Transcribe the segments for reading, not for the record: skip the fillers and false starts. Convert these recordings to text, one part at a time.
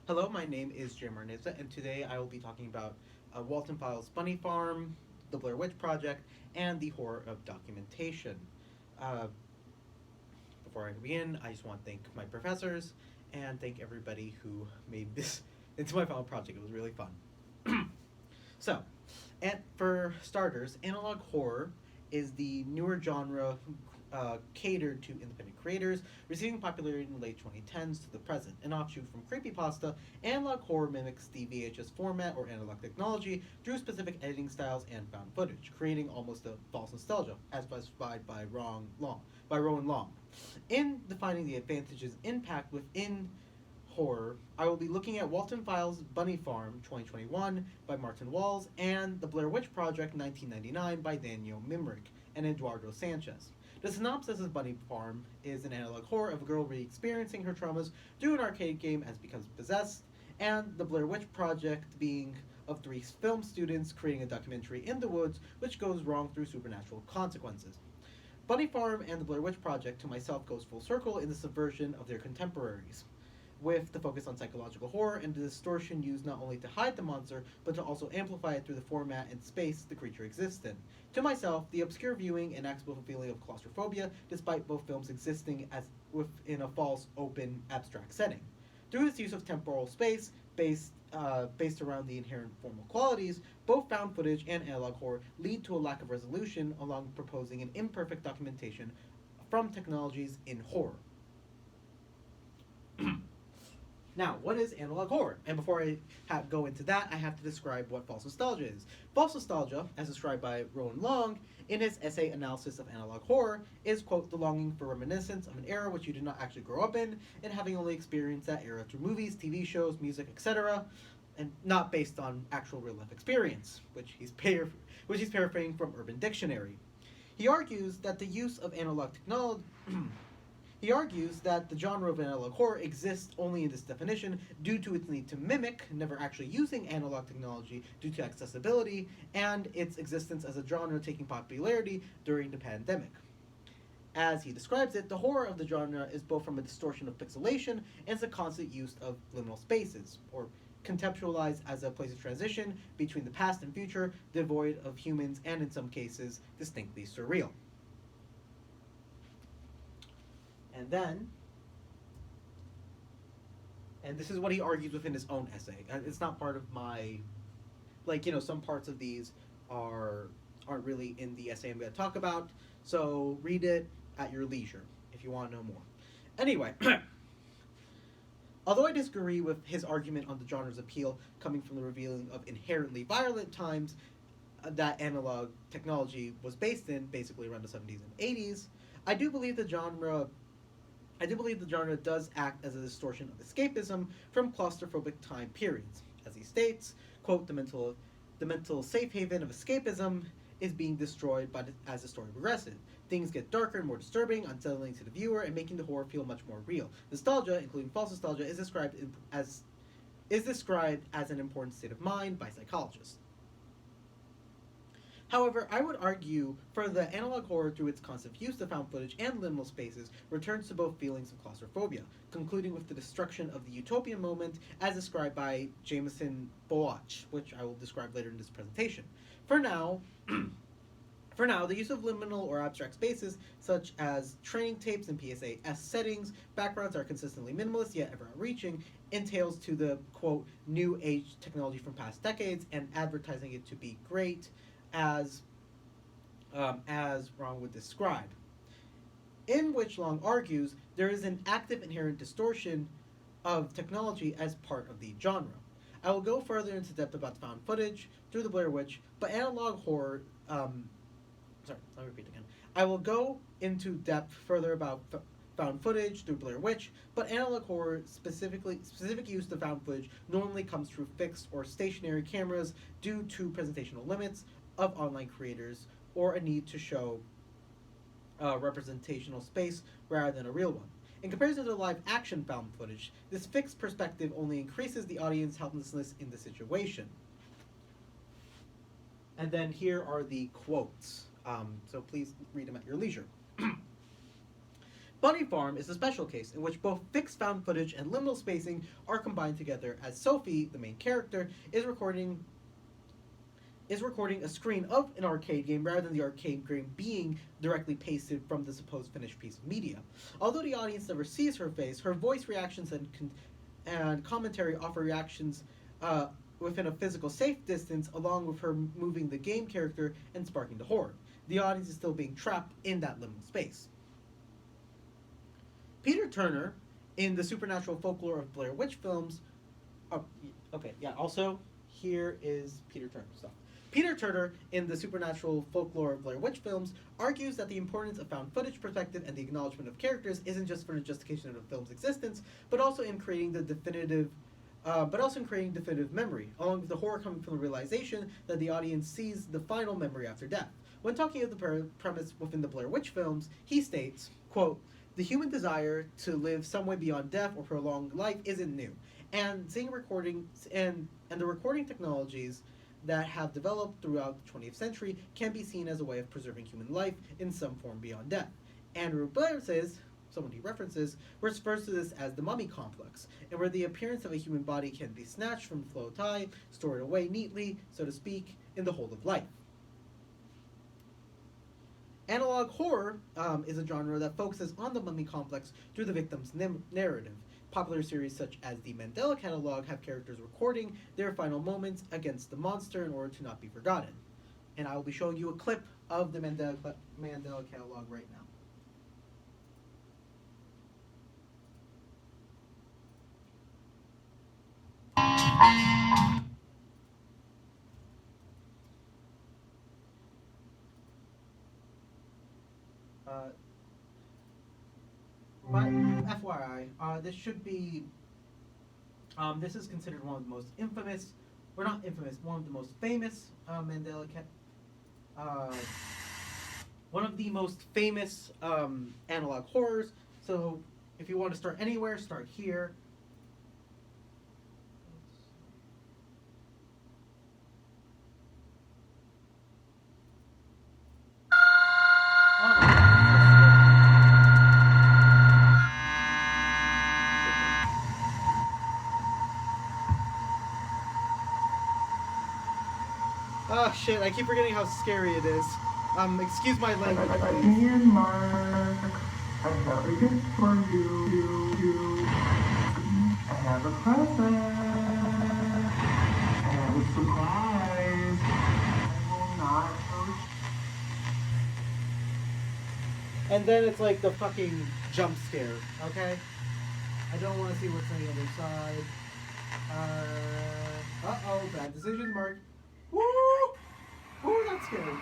Hello, my name is Jay Marnizza, and today I will be talking about Walton Files' Bunnyfarm, the Blair Witch Project, and the horror of documentation. Uh, Before I begin, I just want to thank my professors and thank everybody who made this into my final project. It was really fun. So, and for starters, analog horror is the newer genre catered to independent creators, receiving popularity in the late 2010s to the present. An offshoot from creepypasta, analog horror mimics the VHS format or analog technology through specific editing styles and found footage, creating almost a false nostalgia, as specified by Rowan Long. In defining the advantages impact within horror, I will be looking at Walton Files' Bunnyfarm 2021 by Martin Walls and The Blair Witch Project 1999 by Daniel Mimrick and Eduardo Sanchez. The synopsis of Bunnyfarm is an analog horror of a girl re-experiencing her traumas through an arcade game as becomes possessed, and The Blair Witch Project being of three film students creating a documentary in the woods which goes wrong through supernatural consequences. Bunny Farm and the Blair Witch Project to myself goes full circle in the subversion of their contemporaries, with the focus on psychological horror and the distortion used not only to hide the monster, but to also amplify it through the format and space the creature exists in. To myself, the obscure viewing enacts both a feeling of claustrophobia, despite both films existing as within a false, open, abstract setting. Through its use of temporal space, based around the inherent formal qualities, both found footage and analog horror lead to a lack of resolution, along with proposing an imperfect documentation from technologies in horror. Now, what is analog horror? And before I go into that, I have to describe what false nostalgia is. False nostalgia, as described by Rowan Long in his essay Analysis of Analog Horror, is, quote, the longing for reminiscence of an era which you did not actually grow up in, and having only experienced that era through movies, TV shows, music, etc., and not based on actual real life experience, which he's paraphrasing from Urban Dictionary. He argues that the use of analog technology He argues that the genre of analog horror exists only in this definition due to its need to mimic, never actually using analog technology due to accessibility, and its existence as a genre taking popularity during the pandemic. As he describes it, the horror of the genre is both from a distortion of pixelation and the constant use of liminal spaces, or conceptualized as a place of transition between the past and future, devoid of humans and in some cases distinctly surreal. And then, and this is what he argues within his own essay. It's not part of my, some parts of these aren't really in the essay I'm going to talk about. So read it at your leisure if you want to know more. Anyway, although I disagree with his argument on the genre's appeal coming from the revealing of inherently violent times that analog technology was based in, basically around the 70s and 80s, I do believe the genre does act as a distortion of escapism from claustrophobic time periods. As he states, quote, the mental safe haven of escapism is being destroyed as the story progresses. Things get darker and more disturbing, unsettling to the viewer, and making the horror feel much more real. Nostalgia, including false nostalgia, is described as an important state of mind by psychologists. However, I would argue for the analog horror through its constant use of found footage and liminal spaces returns to both feelings of claustrophobia, concluding with the destruction of the utopian moment as described by Jameson Boach, which I will describe later in this presentation. For now, the use of liminal or abstract spaces, such as training tapes and PSA-S settings, backgrounds are consistently minimalist yet ever outreaching, entails to the, quote, new age technology from past decades and advertising it to be great, as Ron would describe. In which Long argues there is an active inherent distortion of technology as part of the genre. I will go further into depth about found footage through the Blair Witch, but analog horror. Sorry, let me repeat again. I will go into depth further about found footage through Blair Witch, but analog horror, specific use of found footage, normally comes through fixed or stationary cameras due to presentational limits of online creators or a need to show a representational space rather than a real one. In comparison to live action found footage, this fixed perspective only increases the audience helplessness in the situation. And then here are the quotes. So please read them at your leisure. Bunny Farm is a special case in which both fixed found footage and liminal spacing are combined together as Sophie, the main character, is recording a screen of an arcade game rather than the arcade game being directly pasted from the supposed finished piece of media. Although the audience never sees her face, her voice reactions and commentary offer reactions within a physical safe distance, along with her moving the game character and sparking the horror. The audience is still being trapped in that liminal space. Peter Turner, in the supernatural folklore of Blair Witch films, also, here is Peter Turner stuff. Peter Turner, in the supernatural folklore of Blair Witch films, argues that the importance of found footage perspective and the acknowledgement of characters isn't just for the justification of the film's existence, but also in creating definitive memory, along with the horror coming from the realization that the audience sees the final memory after death. When talking of the premise within the Blair Witch films, he states, quote, "The human desire to live some way beyond death or prolonged life isn't new, and seeing recordings and the recording technologies that have developed throughout the 20th century can be seen as a way of preserving human life in some form beyond death." Andrew Blair says, someone he references, refers to this as the mummy complex, and where the appearance of a human body can be snatched from the flow of time, stored away neatly, so to speak, in the hold of life. Analog horror is a genre that focuses on the mummy complex through the victim's narrative. Popular series such as the Mandela Catalog have characters recording their final moments against the monster in order to not be forgotten. And I will be showing you a clip of the Mandela Catalog right now. But FYI, this should be. This is considered one of the most infamous, or not infamous, one of the most famous one of the most famous analog horrors. So, if you want to start anywhere, start here. Oh shit, I keep forgetting how scary it is. Excuse my language, please. Me and Mark, I have a gift for you. I have a present. I have a surprise. I will not hurt. And then it's like the fucking jump scare, okay? I don't want to see what's on the other side. Uh-oh, bad decision, Mark. Woo! Ooh, that's scary.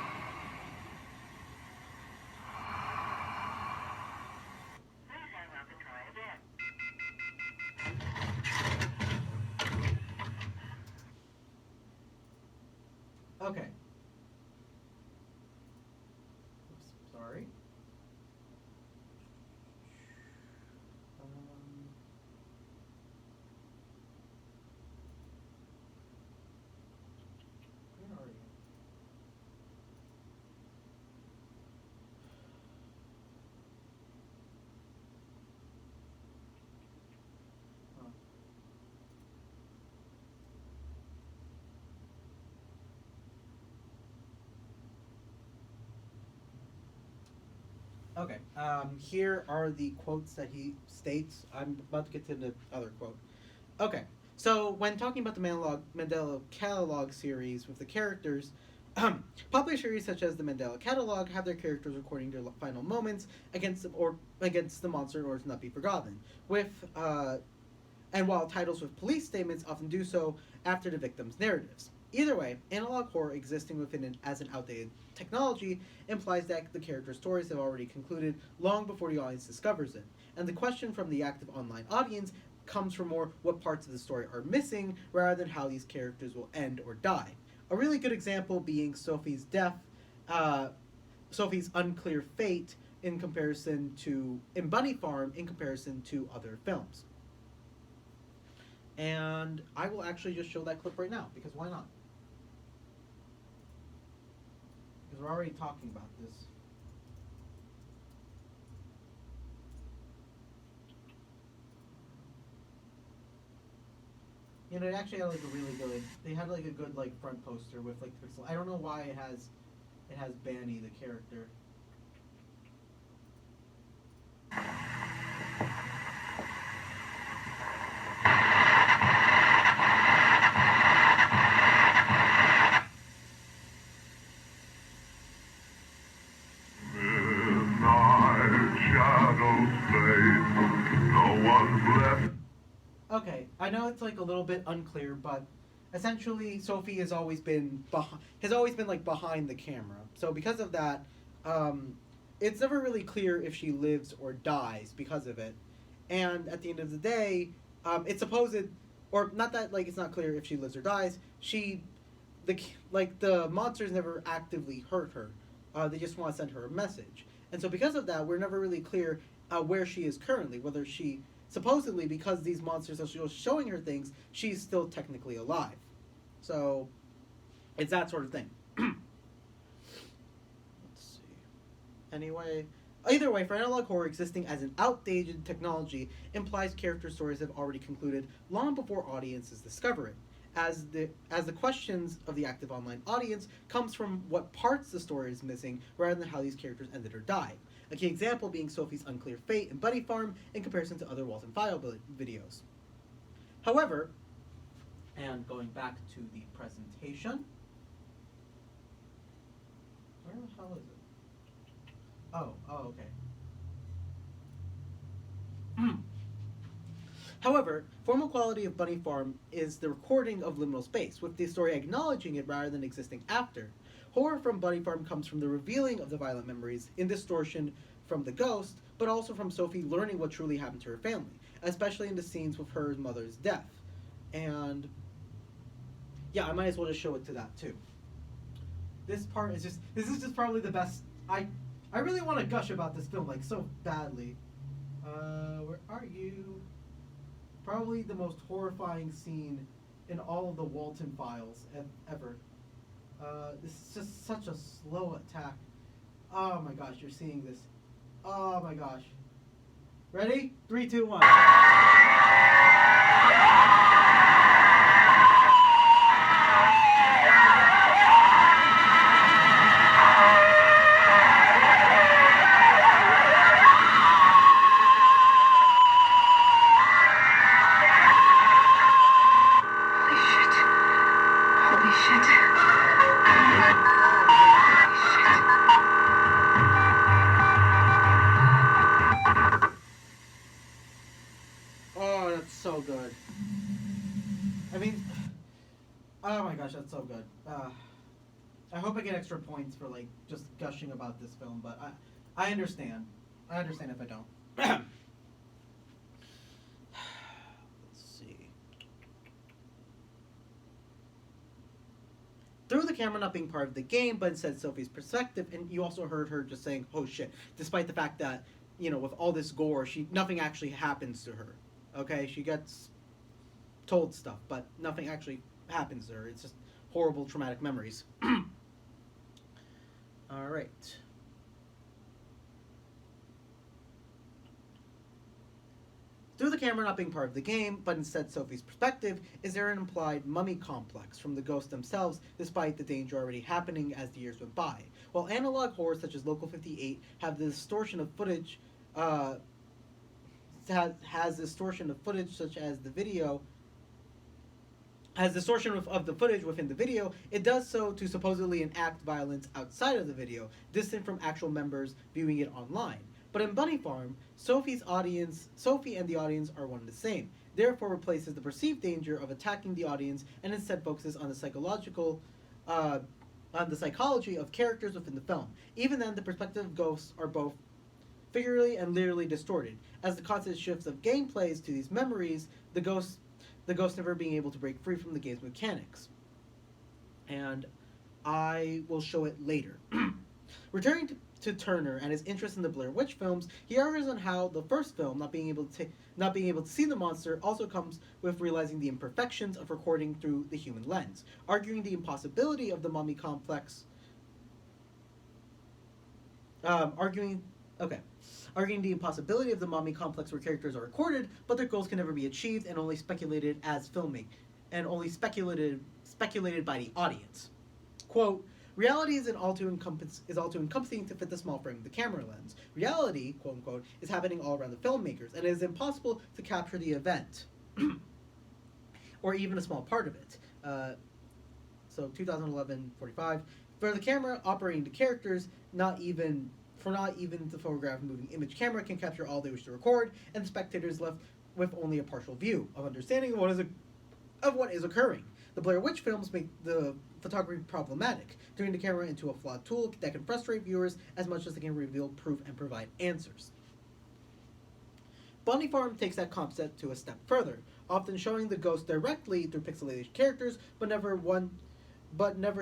Okay. Oops, sorry. Where are you? Okay. Here are the quotes that he states. I'm about to get to the other quote. Okay. So when talking about the Mandela Catalog series with the characters, popular series such as the Mandela Catalog have their characters recording their final moments against the monster in order to not be forgotten. And while titles with police statements often do so after the victim's narratives. Either way, analog horror existing within it as an outdated technology implies that the character's stories have already concluded long before the audience discovers it. And the question from the active online audience comes from more what parts of the story are missing rather than how these characters will end or die. A really good example being Sophie's death, Sophie's unclear fate in Bunnyfarm in comparison to other films. And I will actually just show that clip right now, because why not? Because we're already talking about this. You know, it actually had like a really good. They had like a good like front poster with like pixel. I don't know why it has Banny the character. Midnight shadows fade, no one's left. Okay, I know it's like a little bit unclear, but essentially Sophie has always been like behind the camera. So because of that, um, it's never really clear if she lives or dies because of it. And at the end of the day, it's supposed, or not that like it's not clear if she lives or dies. The like the monsters never actively hurt her. They just want to send her a message. And so because of that, we're never really clear where she is currently, whether she supposedly because these monsters are showing her things, she's still technically alive. So it's that sort of thing. Let's see. Anyway, either way, for analog horror, existing as an outdated technology implies character stories have already concluded long before audiences discover it. As the questions of the active online audience comes from what parts the story is missing rather than how these characters ended or died. A key example being Sophie's unclear fate in Bunnyfarm in comparison to other Walton File videos. However, and going back to the presentation, where the hell is it? Oh, okay. However, formal quality of Bunnyfarm is the recording of liminal space, with the story acknowledging it rather than existing after. Horror from Bunnyfarm comes from the revealing of the violent memories in distortion from the ghost, but also from Sophie learning what truly happened to her family, especially in the scenes with her mother's death. And yeah, I might as well just show it to that too. This is just probably the best. I really want to gush about this film like so badly. Where are you? Probably the most horrifying scene in all of the Walton files ever. This is just such a slow attack. Oh my gosh, you're seeing this. Oh my gosh. Ready? 3, 2, 1. Oh, that's so good. I mean, oh my gosh, that's so good. I hope I get extra points for like just gushing about this film, but I understand. I understand if I don't. Let's see. Through the camera not being part of the game, but instead Sophie's perspective, and you also heard her just saying, "Oh shit!" Despite the fact that with all this gore, nothing actually happens to her. Okay, she gets told stuff, but nothing actually happens to her. It's just horrible, traumatic memories. All right. Through the camera not being part of the game, but instead Sophie's perspective, is there an implied mummy complex from the ghosts themselves, despite the danger already happening as the years went by. While analog horror such as Local 58 have the distortion of footage, has distortion of footage such as the video, has distortion of the footage within the video, it does so to supposedly enact violence outside of the video, distant from actual members viewing it online. But in Bunnyfarm, Sophie and the audience are one and the same, therefore replaces the perceived danger of attacking the audience and instead focuses on the psychology of characters within the film. Even then, the perspective of ghosts are both figuratively and literally distorted, as the constant shifts of gameplays to these memories, the ghost never being able to break free from the game's mechanics. And I will show it later. Returning to Turner and his interest in the Blair Witch films, he argues on how the first film, not being able to see the monster, also comes with realizing the imperfections of recording through the human lens, arguing the impossibility of the mummy complex. Arguing the impossibility of the mummy complex where characters are recorded, but their goals can never be achieved and only speculated as and only speculated by the audience. Quote, reality is all too encompassing to fit the small frame of the camera lens. Reality, quote unquote, is happening all around the filmmakers, and it is impossible to capture the event, or even a small part of it. So 2011 45. For the camera operating the characters, not even the photograph moving image camera can capture all they wish to record, and the spectators left with only a partial view of understanding of what is occurring. The Blair Witch films make the photography problematic, turning the camera into a flawed tool that can frustrate viewers as much as it can reveal proof and provide answers. Bunnyfarm takes that concept to a step further, often showing the ghost directly through pixelated characters, but never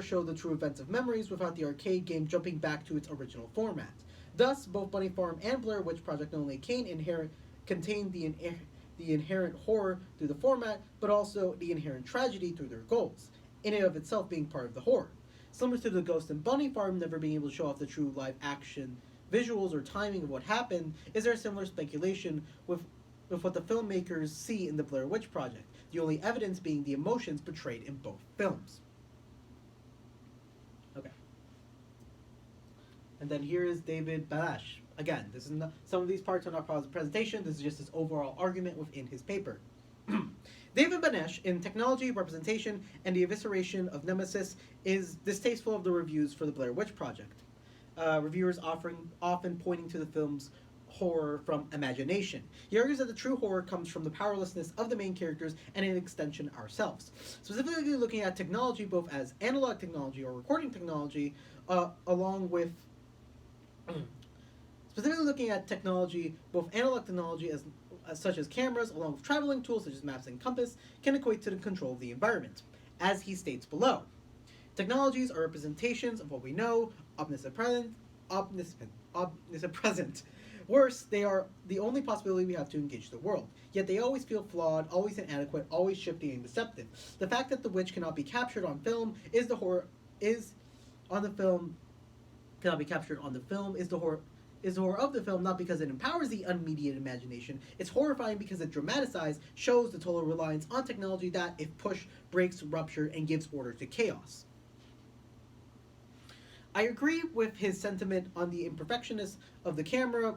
show the true events of memories without the arcade game jumping back to its original format. Thus, both Bunnyfarm and Blair Witch Project not only contain the inherent horror through the format, but also the inherent tragedy through their goals, in and of itself being part of the horror. Similar to the Ghost and Bunnyfarm never being able to show off the true live action visuals or timing of what happened, is there a similar speculation with what the filmmakers see in the Blair Witch Project, the only evidence being the emotions portrayed in both films. Okay. And then here is David Balash. Again, this is not, some of these parts are not part of the presentation. This is just his overall argument within his paper. David Banesh, in Technology, Representation, and the Evisceration of Nemesis, is distasteful of the reviews for the Blair Witch Project. Reviewers often pointing to the film's horror from imagination. He argues that the true horror comes from the powerlessness of the main characters and, in extension, ourselves. Specifically looking at technology both as analog technology or recording technology, along with specifically looking at technology, both analog technology such as cameras, along with traveling tools such as maps and compass, can equate to the control of the environment, as he states below. Technologies are representations of what we know, omnipresent. Worse, they are the only possibility we have to engage the world. Yet they always feel flawed, always inadequate, always shifting and deceptive. The fact that the witch cannot be captured on film is the horror of the film, not because it empowers the unmediated imagination. It's horrifying because it dramatizes, shows the total reliance on technology that, if pushed, breaks, ruptured, and gives order to chaos. I agree with his sentiment on the imperfectionness of the camera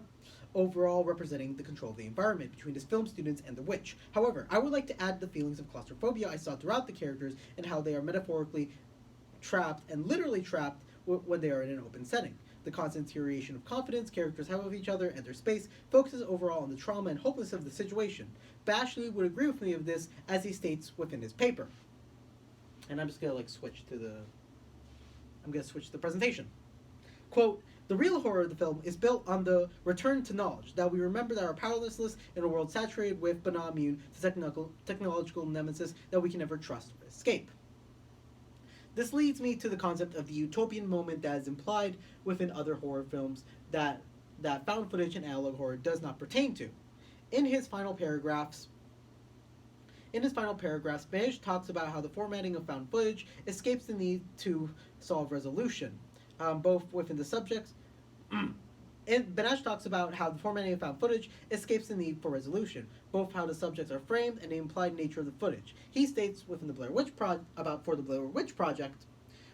overall representing the control of the environment between his film students and the witch. However, I would like to add the feelings of claustrophobia I saw throughout the characters and how they are metaphorically trapped and literally trapped when they are in an open setting. The constant deterioration of confidence characters have of each other and their space focuses overall on the trauma and hopelessness of the situation. Bashley would agree with me of this, as he states within his paper. And I'm just gonna switch to the presentation. Quote, the real horror of the film is built on the return to knowledge, that we remember that our powerlessness in a world saturated with but not immune to technological nemesis that we can never trust or escape. This leads me to the concept of the utopian moment that is implied within other horror films that found footage and analog horror does not pertain to. In his final paragraphs, Beige talks about how the formatting of found footage escapes the need to solve resolution, both within the subjects. And Benesh talks about how the formatting of found footage escapes the need for resolution, both how the subjects are framed and the implied nature of the footage. He states within the Blair Witch Project,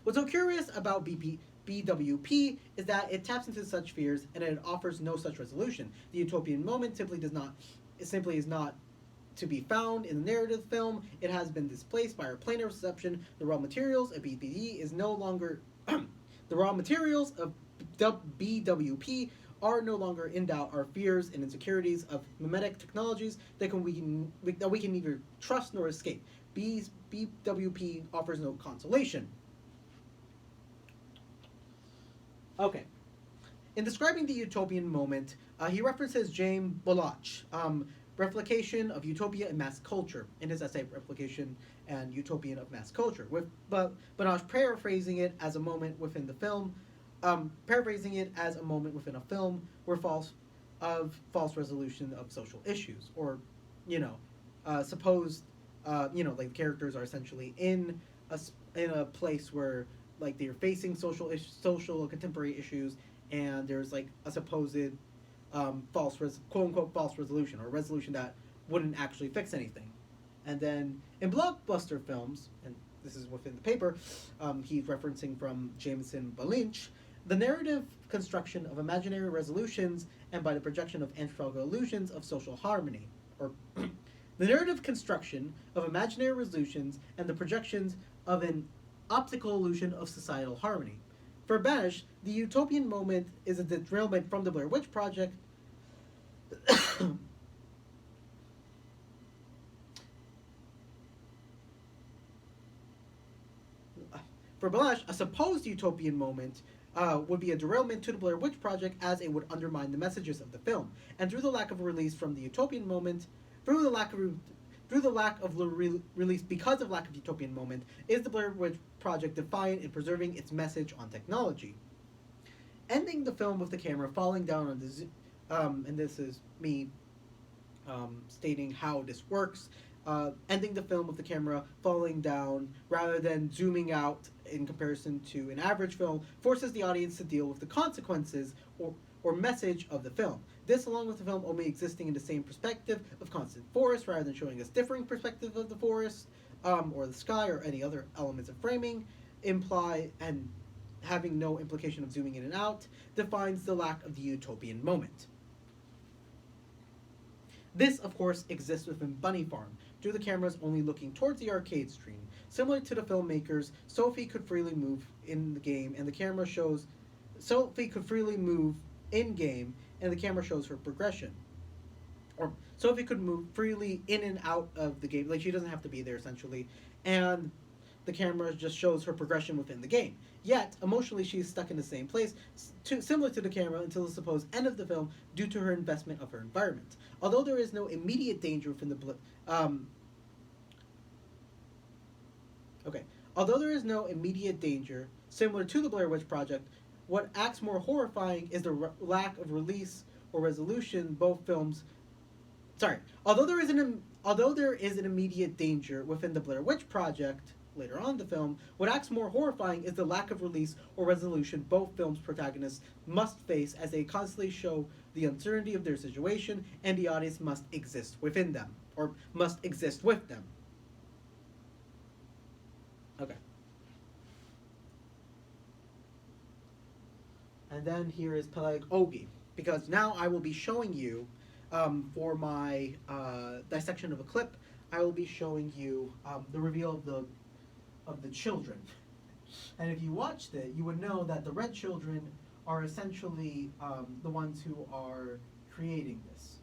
what's so curious about BWP is that it taps into such fears and it offers no such resolution. The utopian moment simply is not to be found in the narrative film. It has been displaced by our plane of reception. The raw materials of BPD is no longer the raw materials of BWP are no longer in doubt. Our fears and insecurities of mimetic technologies that we can neither trust nor escape. BWP offers no consolation. Okay. In describing the utopian moment, he references James Boloch, Replication of Utopia in Mass Culture, in his essay Replication and Utopian of Mass Culture, with Boloch paraphrasing it as a moment within a film where false resolution of social issues, or supposed characters are essentially in a place where they're facing social or contemporary issues, and there's a supposed quote unquote false resolution, or a resolution that wouldn't actually fix anything, And then in blockbuster films, and this is within the paper, he's referencing from Jameson Balinch, the narrative construction of imaginary resolutions and by the projection of anthropological illusions of social harmony, or the narrative construction of imaginary resolutions and the projections of an optical illusion of societal harmony. For Bash, the utopian moment is a derailment from the Blair Witch Project. For Balash, a supposed utopian moment would be a derailment to the Blair Witch Project, as it would undermine the messages of the film. And through the lack of release from the utopian moment, through the lack of release because of lack of utopian moment, is the Blair Witch Project defiant in preserving its message on technology. Ending the film with the camera falling down on the and this is me stating how this works. Ending the film with the camera falling down rather than zooming out in comparison to an average film forces the audience to deal with the consequences or message of the film. This, along with the film only existing in the same perspective of constant forest rather than showing us differing perspectives of the forest or the sky or any other elements of framing, imply and having no implication of zooming in and out, defines the lack of the utopian moment. This, of course, exists within Bunnyfarm, due to the cameras only looking towards the arcade screen. Similar to the filmmakers, Sophie could freely move in the game, and the camera shows Sophie could freely move in game, and the camera shows her progression. Or Sophie could move freely in and out of the game, like she doesn't have to be there essentially, and the camera just shows her progression within the game. Yet, emotionally, she is stuck in the same place, similar to the camera, until the supposed end of the film due to her investment of her environment. Although there is no immediate danger from the Although there is no immediate danger, similar to the Blair Witch Project, what acts more horrifying is the lack of release or resolution. Both films, although there is an immediate danger within the Blair Witch Project. Later on in the film, what acts more horrifying is the lack of release or resolution both films' protagonists must face as they constantly show the uncertainty of their situation, and the audience must exist within them, or must exist with them. Okay. And then here is pedagogy, because now I will be showing you, for my dissection of a clip, I will be showing you the reveal of the children. And if you watched it, you would know that the red children are essentially the ones who are creating this.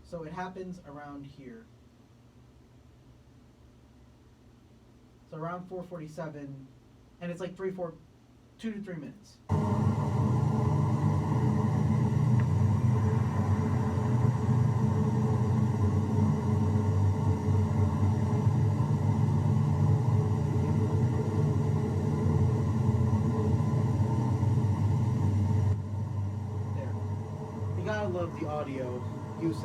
So it happens around here. So around 4:47, and it's like 2 to 3 minutes. I love the audio uses.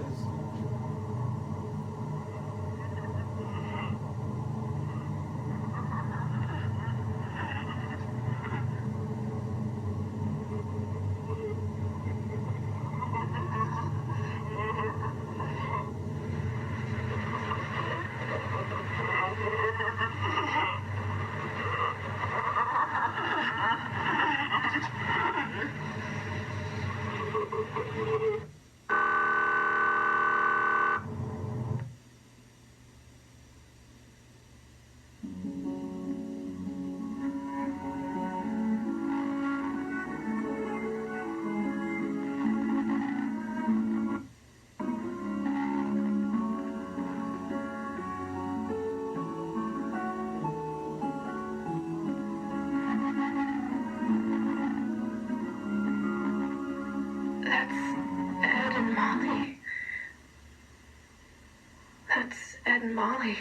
That's Ed and Molly.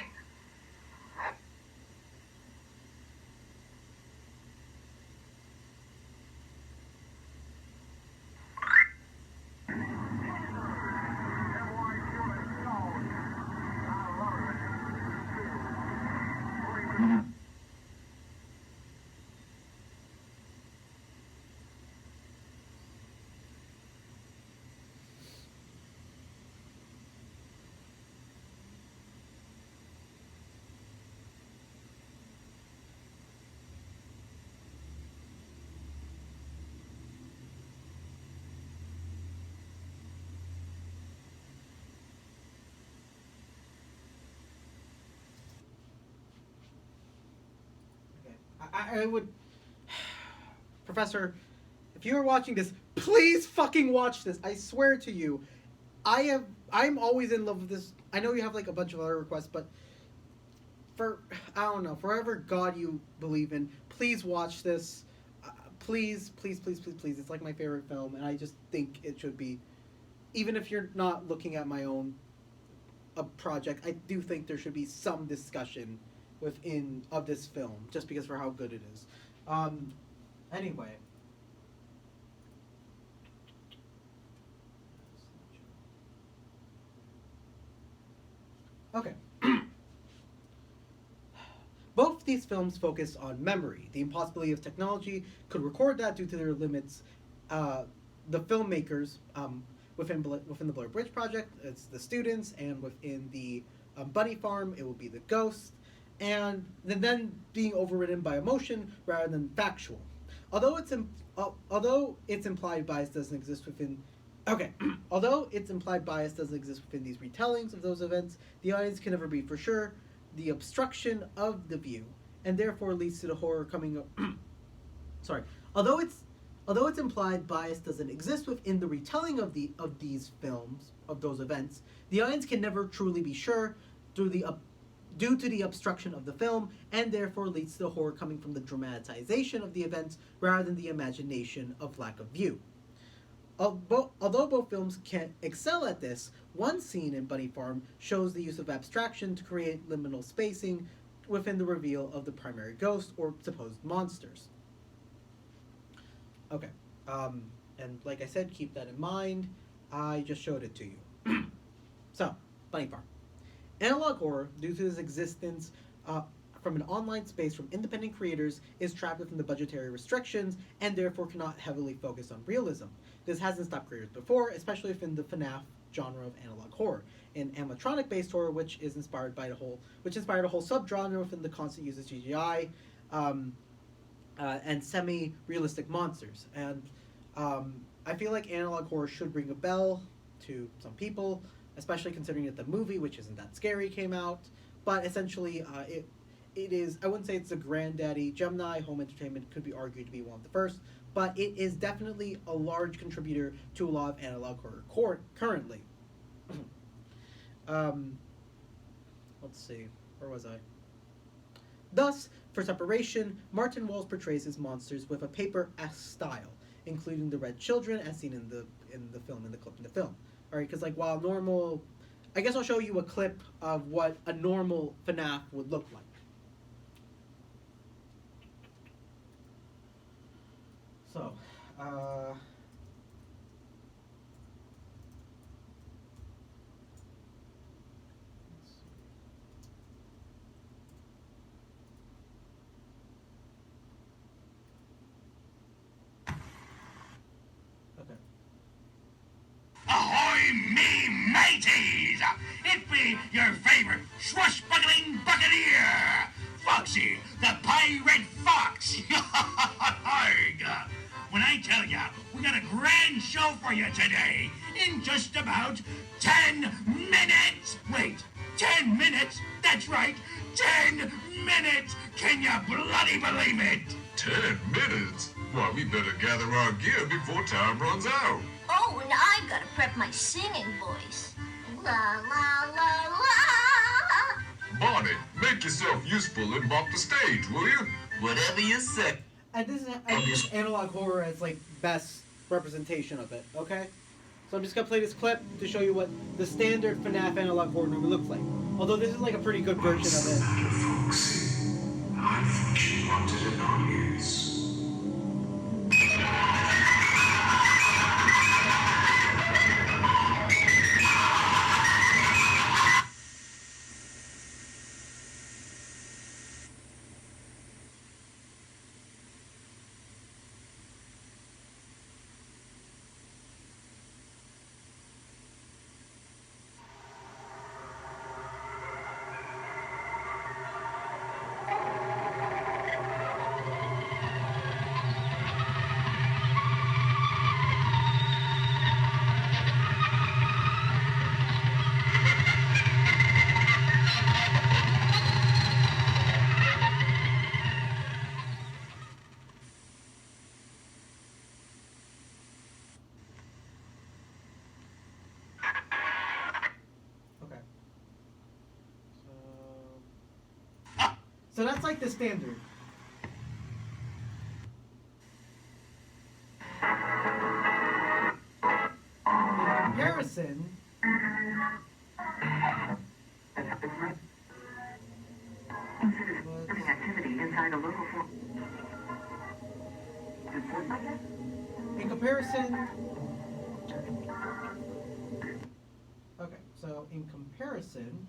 I would, Professor, if you are watching this, please fucking watch this. I swear to you, I'm always in love with this. I know you have like a bunch of other requests, but I don't know, for whatever God you believe in, please watch this. Please, please, please, please, please. It's like my favorite film, and I just think it should be. Even if you're not looking at my own project, I do think there should be some discussion within of this film, just because for how good it is. Anyway. Okay. Both these films focus on memory. The impossibility of technology could record that due to their limits. The filmmakers within the Blair Bridge Project, it's the students, and within the Bunnyfarm, it will be the ghost, and then being overridden by emotion rather than factual. Although its implied bias doesn't exist within. Okay, although its implied bias doesn't exist within these retellings of those events, the audience can never be for sure. The obstruction of the view, and therefore leads to the horror coming up. Sorry, although its implied bias doesn't exist within the retelling of these films of those events, the audience can never truly be sure due to the obstruction of the film, and therefore leads to the horror coming from the dramatization of the events rather than the imagination of lack of view. Although both films can excel at this, one scene in Bunnyfarm shows the use of abstraction to create liminal spacing within the reveal of the primary ghost or supposed monsters. Okay, and like I said, keep that in mind. I just showed it to you. So, Bunnyfarm. Analog horror, due to its existence from an online space from independent creators, is trapped within the budgetary restrictions and therefore cannot heavily focus on realism. This hasn't stopped creators before, especially within the FNAF genre of analog horror. In animatronic-based horror, which inspired a whole subgenre within the constant use of CGI and semi-realistic monsters. And I feel like analog horror should ring a bell to some people, especially considering that the movie, which isn't that scary, came out. But essentially, it is, I wouldn't say it's the granddaddy. Gemini Home Entertainment could be argued to be one of the first, but it is definitely a large contributor to a lot of analog horror currently. Let's see, where was I? Thus, for separation, Martin Walls portrays his monsters with a paper-esque style, including the red children as seen in the clip in the film. All right, because like while normal, I guess I'll show you a clip of what a normal FNAF would look like. So, okay. Ahoy, me mateys! It be your favorite swashbuckling buccaneer, Foxy, the Pirate Fox! Arg! When I tell ya, we got a grand show for you today, in just about 10 minutes! Wait, 10 minutes? That's right, 10 minutes! Can you bloody believe it? 10 minutes? Why, we better gather our gear before time runs out. Oh, and I gotta prep my singing voice. La la la la. Bonnie, make yourself useful and mop the stage, will you? Whatever you say. And this is analog horror as like best representation of it. Okay, so I'm just gonna play this clip to show you what the standard FNAF analog horror movie looks like. Although this is like a pretty good version of it. Foxy, I thought you wanted an audience. So that's like the standard. In comparison, Consider activity inside a local form. in comparison, okay, so in comparison,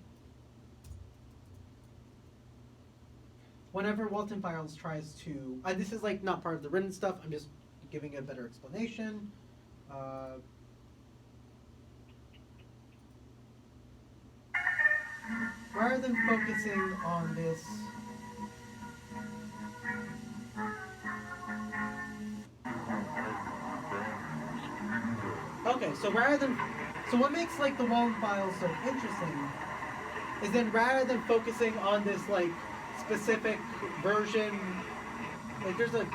whenever Walton Files tries to, this is like not part of the written stuff, I'm just giving a better explanation. Rather than focusing on this, okay, so what makes like the Walton Files so interesting is then rather than focusing on this like specific version, like there's a, oh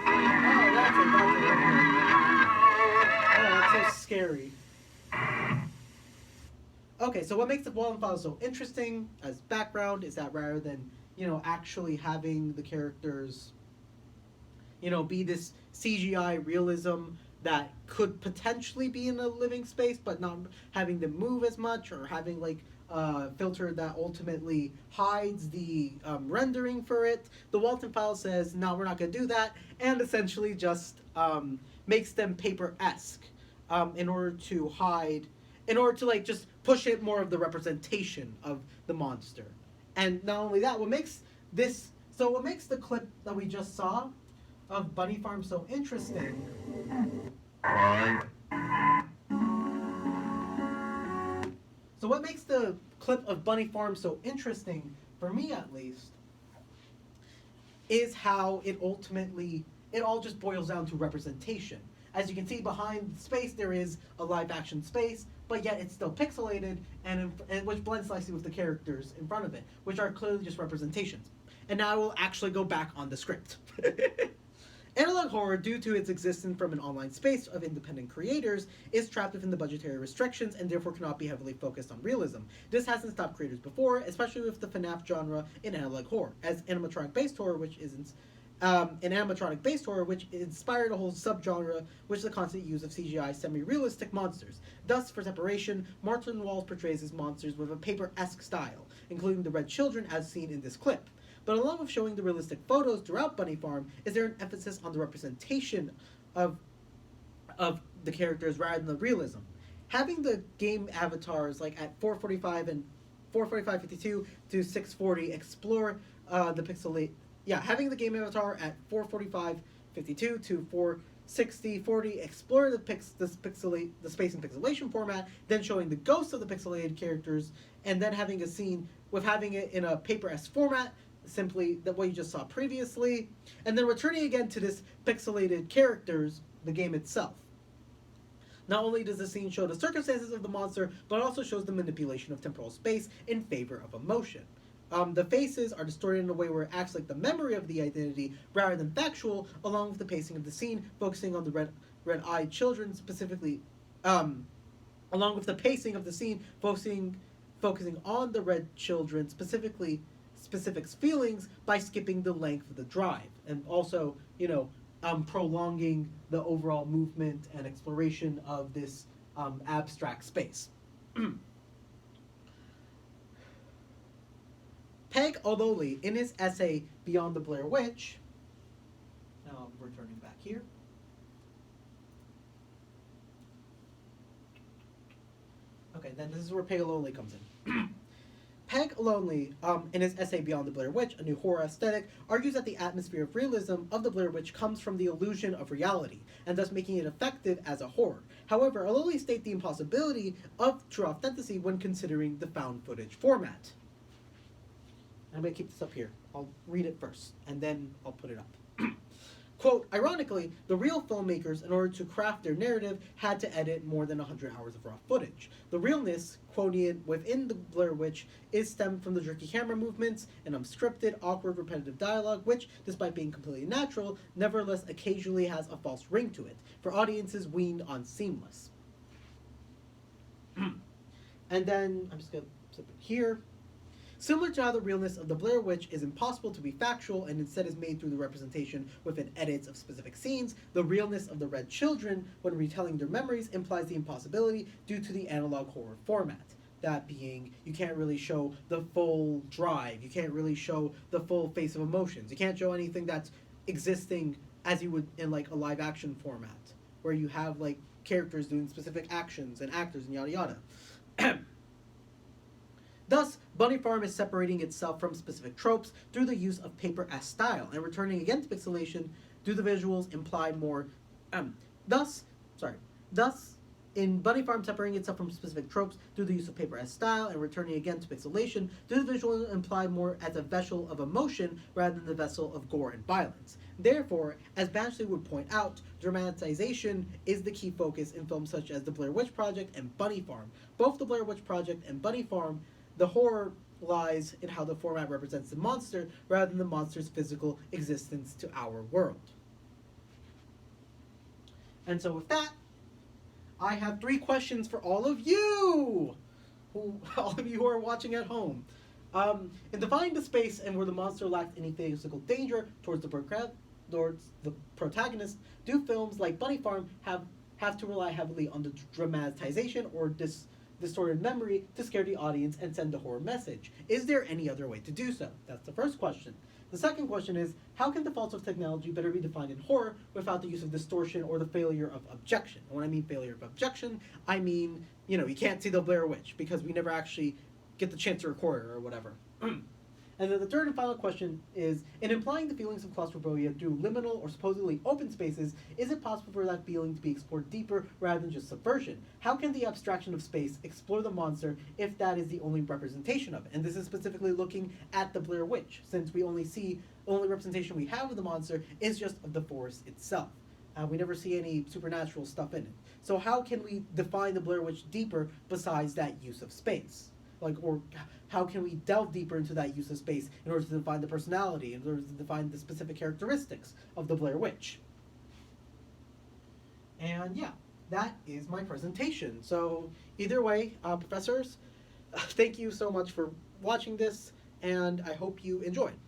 that's so scary. Okay, so what makes the Walton Files so interesting as background is that rather than, actually having the characters, be this CGI realism that could potentially be in a living space, but not having them move as much, or having like a filter that ultimately hides the rendering for it, the Walton File says, no, we're not going to do that, and essentially just makes them paper-esque in order to like just push it more of the representation of the monster. And not only that, what makes the clip that we just saw of Bunnyfarm so interesting So what makes the clip of Bunnyfarm so interesting, for me at least, is how it all just boils down to representation. As you can see behind the space, there is a live action space, but yet it's still pixelated, and which blends nicely with the characters in front of it, which are clearly just representations. And now I will actually go back on the script. Analog horror, due to its existence from an online space of independent creators, is trapped within the budgetary restrictions and therefore cannot be heavily focused on realism. This hasn't stopped creators before, especially with the FNAF genre in analog horror, as animatronic-based horror, which inspired a whole subgenre, which is the constant use of CGI semi-realistic monsters. Thus, for separation, Martin Walls portrays his monsters with a paper-esque style, including the Red Children as seen in this clip. But along with showing the realistic photos throughout Bunnyfarm, is there an emphasis on the representation of the characters rather than the realism? Having the game avatars like at 445 and 445:52 to 640 explore the pixelate. Yeah, having the game avatar at 445:52 to 460:40 explore the space and pixelation format, then showing the ghosts of the pixelated characters, and then having a scene with having it in a paper-esque format, simply that what you just saw previously, and then returning again to this pixelated characters, the game itself. Not only does the scene show the circumstances of the monster, but it also shows the manipulation of temporal space in favor of emotion. The faces are distorted in a way where it acts like the memory of the identity rather than factual, along with the pacing of the scene, focusing on the red-eyed children specifically, along with the pacing of the scene, focusing on the red children specific feelings by skipping the length of the drive, and also, prolonging the overall movement and exploration of this abstract space. Peg Ololi, in his essay Beyond the Blair Witch, now I'm returning back here. Okay, then this is where Peg Ololi comes in. Peg Ololi, in his essay Beyond the Blair Witch, A New Horror Aesthetic, argues that the atmosphere of realism of the Blair Witch comes from the illusion of reality, and thus making it effective as a horror. However, Ololi states the impossibility of true authenticity when considering the found footage format. I'm going to keep this up here. I'll read it first, and then I'll put it up. Quote, ironically, the real filmmakers, in order to craft their narrative, had to edit more than 100 hours of raw footage. The realness quoted within the Blair Witch is stemmed from the jerky camera movements and unscripted, awkward, repetitive dialogue, which, despite being completely natural, nevertheless occasionally has a false ring to it, for audiences weaned on seamless. And then, I'm just going to flip it here. Similar to how the realness of the Blair Witch is impossible to be factual and instead is made through the representation within edits of specific scenes, the realness of the Red Children, when retelling their memories, implies the impossibility due to the analog horror format. That being, you can't really show the full drive, you can't really show the full face of emotions, you can't show anything that's existing as you would in like a live action format, where you have like characters doing specific actions and actors and yada yada. Thus, Bunnyfarm is separating itself from specific tropes through the use of paper as style, and returning again to pixelation do the visuals imply more. Thus, in Bunnyfarm separating itself from specific tropes through the use of paper as style and returning again to pixelation, do the visuals imply more as a vessel of emotion rather than the vessel of gore and violence. Therefore, as Banchley would point out, dramatization is the key focus in films such as The Blair Witch Project and Bunnyfarm. Both The Blair Witch Project and Bunnyfarm, the horror lies in how the format represents the monster rather than the monster's physical existence to our world. And so with that, I have 3 questions for all of you, who are watching at home. In defining the space and where the monster lacks any physical danger towards the protagonist, do films like Bunnyfarm have to rely heavily on the dramatization or distorted memory to scare the audience and send a horror message? Is there any other way to do so? That's the first question. The second question is, how can the faults of technology better be defined in horror without the use of distortion or the failure of objection? And when I mean failure of objection, I mean, you can't see the Blair Witch because we never actually get the chance to record her or whatever. And then the third and final question is, in implying the feelings of claustrophobia through liminal or supposedly open spaces, is it possible for that feeling to be explored deeper rather than just subversion? How can the abstraction of space explore the monster if that is the only representation of it? And this is specifically looking at the Blair Witch, since the only representation we have of the monster is just of the forest itself. We never see any supernatural stuff in it. So how can we define the Blair Witch deeper besides that use of space? Or how can we delve deeper into that use of space in order to define the personality, in order to define the specific characteristics of the Blair Witch? And yeah, that is my presentation. So either way, professors, thank you so much for watching this, and I hope you enjoyed.